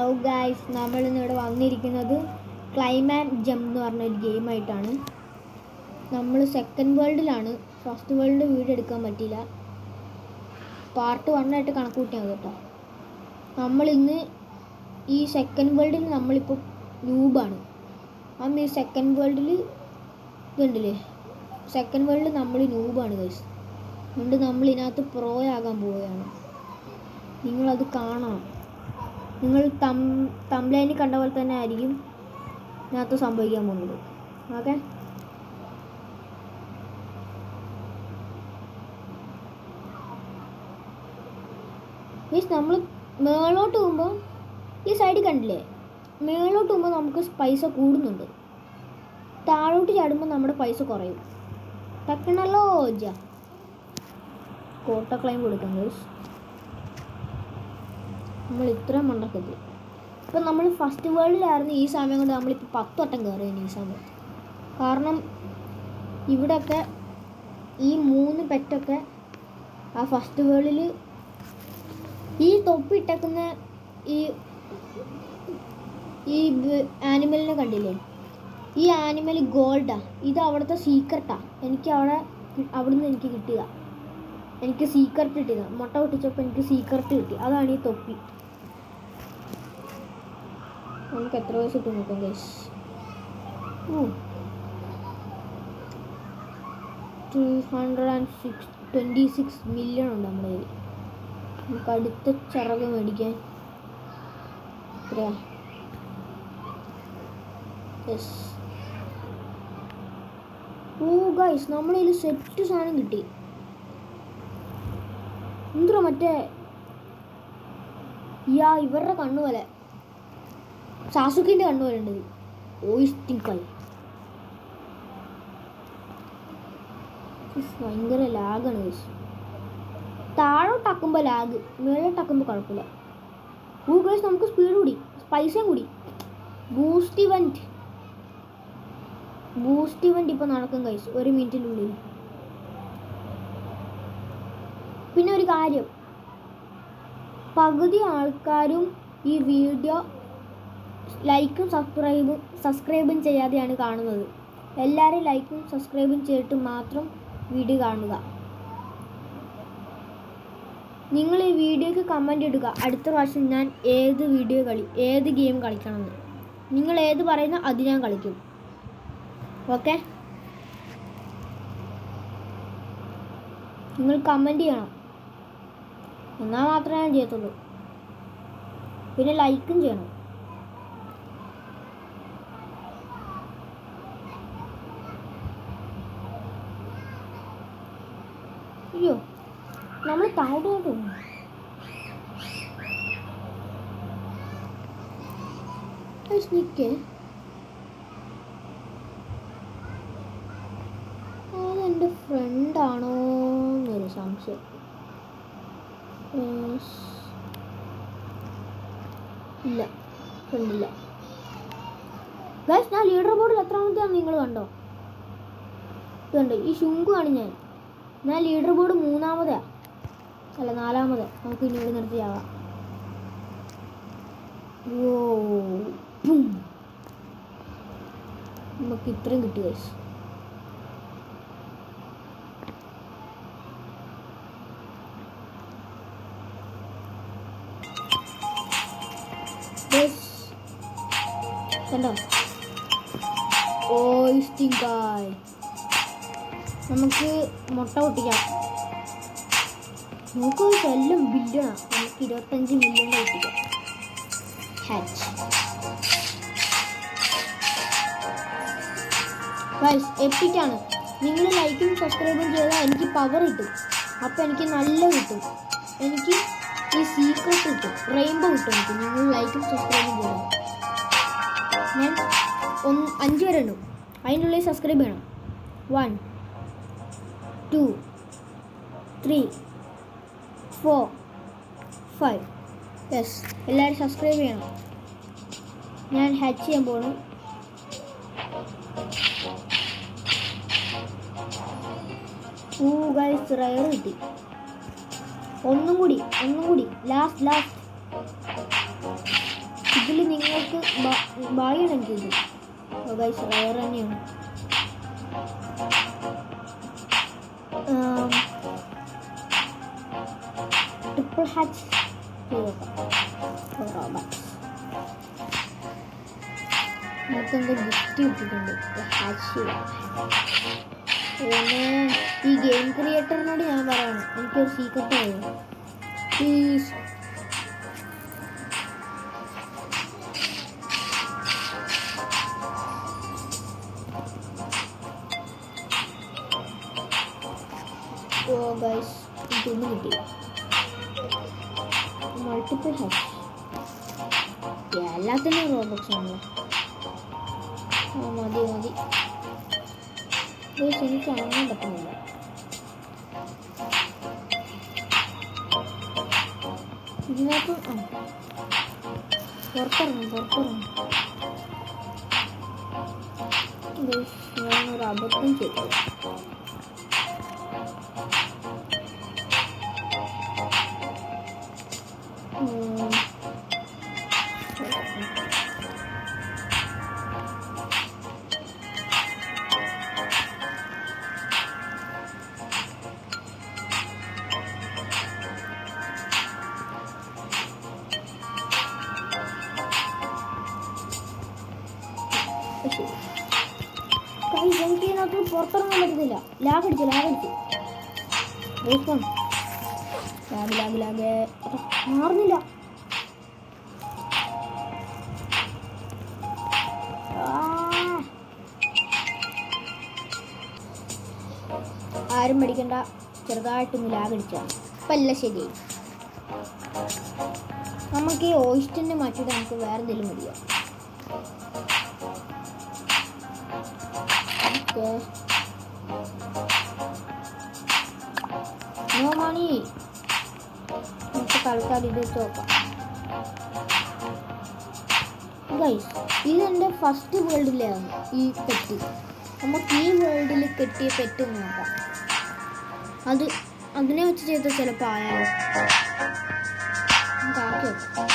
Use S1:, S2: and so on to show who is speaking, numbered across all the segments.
S1: Hello guys, നമ്മളിന്നിവിടെ വന്നിരിക്കുന്നത് climb and jump എന്ന് പറഞ്ഞൊരു ഗെയിമായിട്ടാണ്. നമ്മൾ സെക്കൻഡ് വേൾഡിലാണ്. ഫസ്റ്റ് വേൾഡ് വീഡിയോ എടുക്കാൻ പറ്റിയില്ല. പാർട്ട് 1 ആയിട്ട് കണക്ക് കൂട്ടിയാൽ മതി കേട്ടോ. നമ്മളിന്ന് ഈ സെക്കൻഡ് വേൾഡിൽ നമ്മളിപ്പോൾ ന്യൂബാണ്. ഈ സെക്കൻഡ് വേൾഡിൽ ഇതുണ്ടല്ലേ, സെക്കൻഡ് വേൾഡിൽ നമ്മൾ ന്യൂബാണ് ഗൈസ്. അതുകൊണ്ട് നമ്മൾ ഇതിനകത്ത് പ്രോ ആകാൻ പോവുകയാണ്. നിങ്ങളത് കാണണം. നിങ്ങൾ തംബ്ലൈനിൽ കണ്ട പോലെ തന്നെ ആയിരിക്കും ഇതിനകത്ത് സംഭവിക്കാൻ പോകുന്നത്. ഓക്കെ, മീൻസ് നമ്മൾ മേളോട്ട് പോകുമ്പോൾ ഈ സൈഡിൽ കണ്ടില്ലേ, മേളോട്ട് പോകുമ്പോൾ നമുക്ക് പൈസ കൂടുന്നുണ്ട്. താഴോട്ട് ചാടുമ്പോൾ നമ്മുടെ പൈസ കുറയും. ടെക്നോളജി കോട്ട ക്ലൈം കൊടുക്കാം ഗൈസ്. നമ്മൾ ഇത്രയും മണ്ടക്കെത്തി. ഇപ്പം നമ്മൾ ഫസ്റ്റ് വേൾഡിലായിരുന്നു. ഈ സമയം കൊണ്ട് നമ്മളിപ്പോൾ 10 വട്ടം കയറിയാണ് ഈ സമയം. കാരണം ഇവിടെയൊക്കെ ഈ 3 പെറ്റൊക്കെ ആ ഫസ്റ്റ് വേൾഡിൽ ഈ തൊപ്പിട്ടേക്കുന്ന ഈ ആനിമലിനെ കണ്ടില്ലേ, ഈ ആനിമൽ ഗോൾഡാ. ഇത് അവിടുത്തെ സീക്രട്ടാ. എനിക്ക് അവിടുന്ന് എനിക്ക് കിട്ടിയതാ. എനിക്ക് സീക്രട്ട് കിട്ടിയതാ. മുട്ട പൊട്ടിച്ചപ്പോൾ എനിക്ക് സീക്രട്ട് കിട്ടി. അതാണ് ഈ തൊപ്പി. നമുക്ക് എത്ര വയസ്സ് കിട്ടും നോക്കാം ഗൈസ്. 226 മില്യൺ ഉണ്ട് നമ്മുടെ കയ്യിൽ. നമുക്ക് അടുത്ത ചിറക് മേടിക്കാൻ എത്രയാ? യെസ്. ഗൈസ്, നമ്മളതിൽ സെറ്റ് സാധനം കിട്ടി. എന്തുവാ മറ്റേ ഇവരുടെ കണ്ണു പോലെ, സാസുക്കിൻ്റെ കണ്ണു പോലെ ഉണ്ട്. ഓയിസ്റ്റിക്കായി ഭയങ്കര ലാഗാണ് ഗൈസ്. താഴോട്ടാക്കുമ്പോൾ ലാഗ്, മേലോട്ടാക്കുമ്പോൾ കുഴപ്പമില്ല. ഗൈസ്, നമുക്ക് സ്പീഡ് കൂടി, പൈസയും കൂടി. ബൂസ്റ്റ് ഇവൻറ്റ് ഇപ്പോൾ നടക്കും ഗൈസ്, 1 മിനിറ്റിനുള്ളിൽ. പിന്നെ ഒരു കാര്യം, പകുതി ആൾക്കാരും ഈ വീഡിയോ ലൈക്കും സബ്സ്ക്രൈബും ചെയ്യാതെയാണ് കാണുന്നത്. എല്ലാവരും ലൈക്കും സബ്സ്ക്രൈബും ചെയ്തിട്ട് മാത്രം വീഡിയോ കാണുക. നിങ്ങൾ ഈ വീഡിയോക്ക് കമൻ്റ് ഇടുക. അടുത്ത പ്രാവശ്യം ഞാൻ ഏത് ഗെയിം കളിക്കണമെന്ന് നിങ്ങൾ ഏത് പറയുന്ന അത് ഞാൻ കളിക്കും. ഓക്കെ, നിങ്ങൾ കമൻ്റ് ചെയ്യണം, എന്നാൽ മാത്രമേ ഞാൻ ചെയ്യത്തുള്ളൂ. പിന്നെ ലൈക്കും ചെയ്യണം. അയ്യോ, നമ്മൾ താഴോട്ട് പോകുന്നു. അതെൻ്റെ ഫ്രണ്ടാണോ എന്നൊരു സംശയം. ഇല്ല, ഫ്രണ്ടില്ല ഗൈസ്. ഞാൻ ലീഡർ ബോർഡിൽ എത്രാമത്തെയാണ് നിങ്ങൾ കണ്ടോ? ഇതുണ്ട്, ഈ ശുങ്കുവാണ് ഞാൻ ലീഡർ ബോർഡ് 3-മതാ, അല്ല 4-മത്. നമുക്ക് ഇനി ഇവിടെ നിർത്തിയാവാം. നമുക്ക് ഇത്രയും കിട്ടി ഗൈസ്. കണ്ടോ? ഓയിസ്റ്റിക്കായ്. നമുക്ക് മുട്ട പൊട്ടിക്കാം. നമുക്ക് എല്ലാം ബില്യണാ. നമുക്ക് 25 മില്യൺ പൊട്ടിക്കാം. ഹാച്ച് ഗൈസ്, എപ്പിക്കാണ്. നിങ്ങൾ ലൈക്കും സബ്സ്ക്രൈബും ചെയ്താൽ എനിക്ക് പവർ കിട്ടും. അപ്പോൾ എനിക്ക് നല്ല കിട്ടും. എനിക്ക് ഈ സീക്രട്ട് കിട്ടും, റെയിൻബോ കിട്ടും എനിക്ക്. നിങ്ങൾ ലൈക്കും സബ്സ്ക്രൈബും ചെയ്താൽ ഞാൻ 5 വരെ ഉണ്ടു. അതിൻ്റെ ഉള്ളിൽ സബ്സ്ക്രൈബ് ചെയ്യണം. 1 2 3 4 5. യെസ്, എല്ലാവരും സബ്സ്ക്രൈബ് ചെയ്യണം. ഞാൻ ഹാച്ച് ചെയ്യാൻ പോകണം. ഗൈസ്, റയർ കിട്ടി. ഒന്നും കൂടി ലാസ്റ്റ് ഇതിൽ നിങ്ങൾക്ക് ഭാഗ്യമാണ് എനിക്ക് ഇത്. ഗൈസ് റയർ തന്നെയാണ്. ട്രിപ്പിൾ ഹാച്ച് നമുക്കെന്തോ ഗിഫ്റ്റ് കിട്ടിയിട്ടുണ്ട്. ഹാച്ച് പിന്നെ ഈ ഗെയിം ക്രിയേറ്ററിനോട് ഞാൻ പറയണം, എനിക്കൊരു സീക്രട്ട് അറിയാം പ്ലീസ്. ഓ ഗൈസ് ഇതൊന്നും കിട്ടില്ല. മൾട്ടിപ്പിൾ ഹാഷ് എല്ലാത്തിനും റോബോക്സ് ആണല്ലോ. മതി മതി ഗൈസ്, എനിക്ക് അനങ്ങാൻ പറ്റുന്നില്ല. ഇതിനകത്ത് പുറത്തിറങ്ങും ഗൈസ്, ഞാനൊരു അബദ്ധം ചെയ്തു. എനിക്ക് ഇതിനകത്ത് പുറത്തിറങ്ങാൻ പറ്റുന്നില്ല. ലാഗടിച്ചു ലാഗ് മാറുന്നില്ല. ആരും പഠിക്കണ്ട, ചെറുതായിട്ടൊന്ന് ലാഗടിച്ചാണ്. അപ്പം എല്ലാം ശരിയായി. നമുക്ക് ഈ ഓയിസ്റ്റിനെ മാറ്റിയിട്ട് നമുക്ക് വേറെ എന്തെങ്കിലും മതിയോ? No money. നമുക്ക് തൽക്കാലം ഇത് വെച്ച് നോക്കാം. ഗൈസ്, ഇതെൻ്റെ ഫസ്റ്റ് വേൾഡിലാണ് ഈ പെട്ടി. നമുക്ക് ഈ വേൾഡിൽ കെട്ടിയ പെറ്റ് നോക്കാം. അതിനെ വെച്ച് ചെയ്താൽ ചിലപ്പോൾ ആയാലോ. നമുക്ക് ആക്കി വെക്കാം.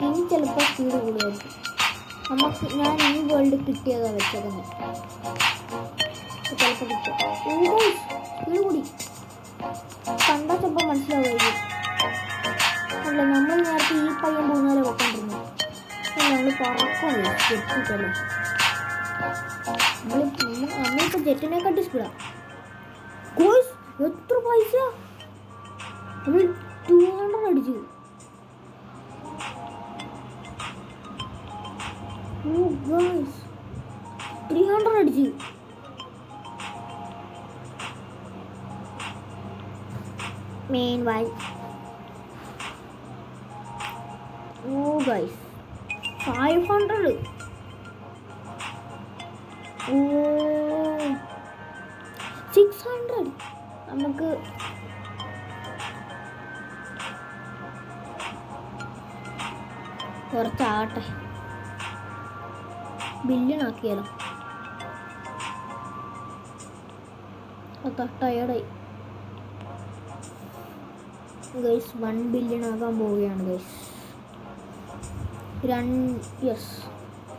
S1: ഇനി ചിലപ്പോൾ സ്പീഡ് കൂടുതലായിരിക്കും. ഞാൻ ഈ വേൾഡ് കിട്ടിയതാണ് വെച്ചതെന്ന് ചിലപ്പോൾ കിട്ടും. സ്പീഡ് കൂടി കണ്ടാൽ ചിലപ്പോൾ മനസ്സിലാവുമായിരിക്കും. അല്ല, നമ്മൾ നേരത്തെ ഈ പയ്യൻ പോകുന്നവരെ വെക്കൊണ്ടിരുന്നു. നമ്മൾ പറക്കണല്ലോ ജെറ്റിട്ടല്ലേ. നമ്മളിപ്പോൾ ജെറ്റിനെക്കാട്ടി സ്പീഡാണ്. കോഴ്സ് എത്ര പൈസ? നമ്മൾ 200 അടിച്ചു. Oh guys, 300 അടിച്ചു. Meanwhile, oh guys, 500. Oh, 600. നമുക്ക് കുറച്ചാകട്ടെ. ബില്യൺ ആക്കിയാലോ? ടയർഡായി ഗൈസ്. 1 ബില്യൺ ആകാൻ പോവുകയാണ് ഗൈസ്. യെസ്,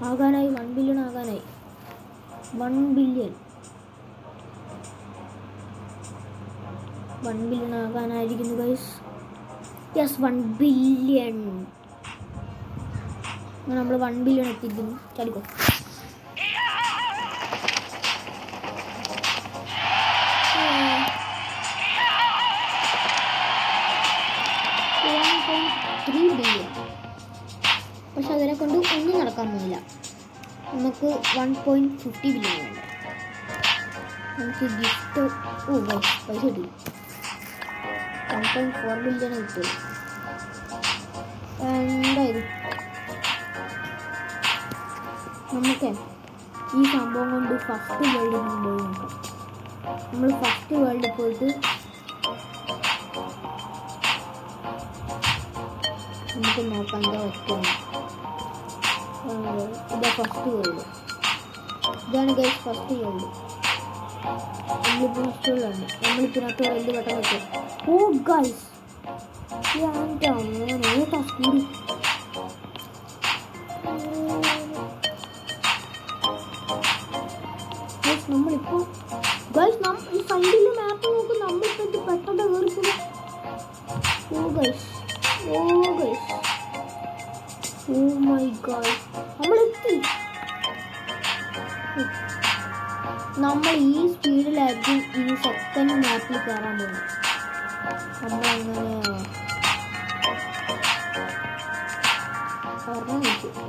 S1: ആകാനായി. 1 ബില്യൺ ആകാനായി. 1 ബില്യൺ ആകാനായിരിക്കുന്നു ഗൈസ്. Yes, 1 billion. നമ്മൾ 1 ബില്യൺ എത്തിക്കുന്നു. ചടിക്കോ. പക്ഷെ അതിനെ കൊണ്ട് ഒന്നും നടക്കാൻ പോയില്ല. നമുക്ക് 1.50 ബില്യൺ വേണ്ട. നമുക്ക് ഗിഫ്റ്റ് പൈസ കിട്ടി 1.4 ബില്യൺ കിട്ടും. എന്തായാലും നമുക്ക് ഈ സംഭവം കൊണ്ട് ഫസ്റ്റ് വേൾഡിൽ പോയി നോക്കാം. നമ്മൾ ഫസ്റ്റ് വേൾഡിൽ പോയിട്ട് നമുക്ക് നോക്കാം എന്താ പറ്റുമെന്ന്. ഇതാ ഫസ്റ്റ് വേൾഡ്. ഇതാണ് ഗൈസ് ഫസ്റ്റ് വേൾഡ്. നമ്മളിപ്പോൾ ഫസ്റ്റ് വേൾഡാണ്. നമ്മളിതിനകത്ത് വലിയ വട്ടം വെക്കും. ഓ ഗൈസ് കൂടി നമ്മളിപ്പോൾ ഗൈസ് ഈ സൈഡിലെ മാപ്പ് നോക്കും. നമ്മളിപ്പോൾ ഇത് പെട്ടെന്ന് കയറിപ്പോകും. ഓ ഗൈസ് ഓ മൈ ഗോഡ് നമ്മളെത്തി. നമ്മൾ ഈ സ്പീഡിലായിരിക്കും ഈ സെക്കൻഡ് മാപ്പിൽ കയറാൻ പോകുന്നത്. നമ്മളങ്ങനെ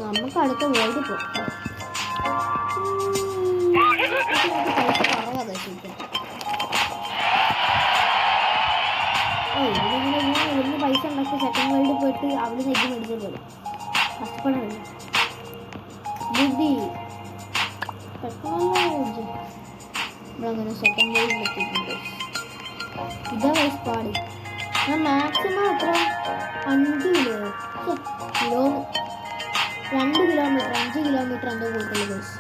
S1: നമുക്ക് അടുത്ത വേൾഡ് പോകാം. വലിയ പൈസ ഉണ്ടാക്കി സെക്കൻഡ് വേൾഡിൽ പോയിട്ട് അവിടെ നെറ്റ് മേടിച്ചത് പോലെ കഷ്ടപ്പെടാനില്ല. ബുദ്ധി നമ്മളങ്ങനെ സെക്കൻഡ് വേൾഡിൽ എത്തിയിട്ടുണ്ട്. ഇതാ വയസ്സ് പാടി. ഞാൻ മാക്സിമം എത്ര 5 കിലോമീറ്റർ 5 കിലോമീറ്റർ എന്തോ പോയിട്ടുള്ളൂ ബസ്.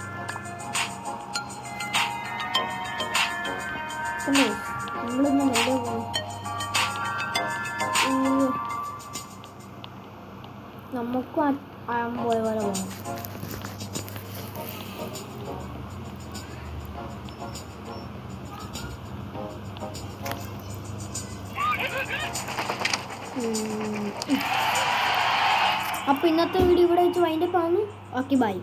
S1: നമ്മളിന്ന് നേരെ പോകും. നമുക്കും ആഴം പോയ പോലെ പോകണം. അപ്പോൾ ഇന്നത്തെ വീഡിയോ ഇവിടെ വെച്ച് വൈൻഡപ്പ് ആവുന്നു. Okay bye.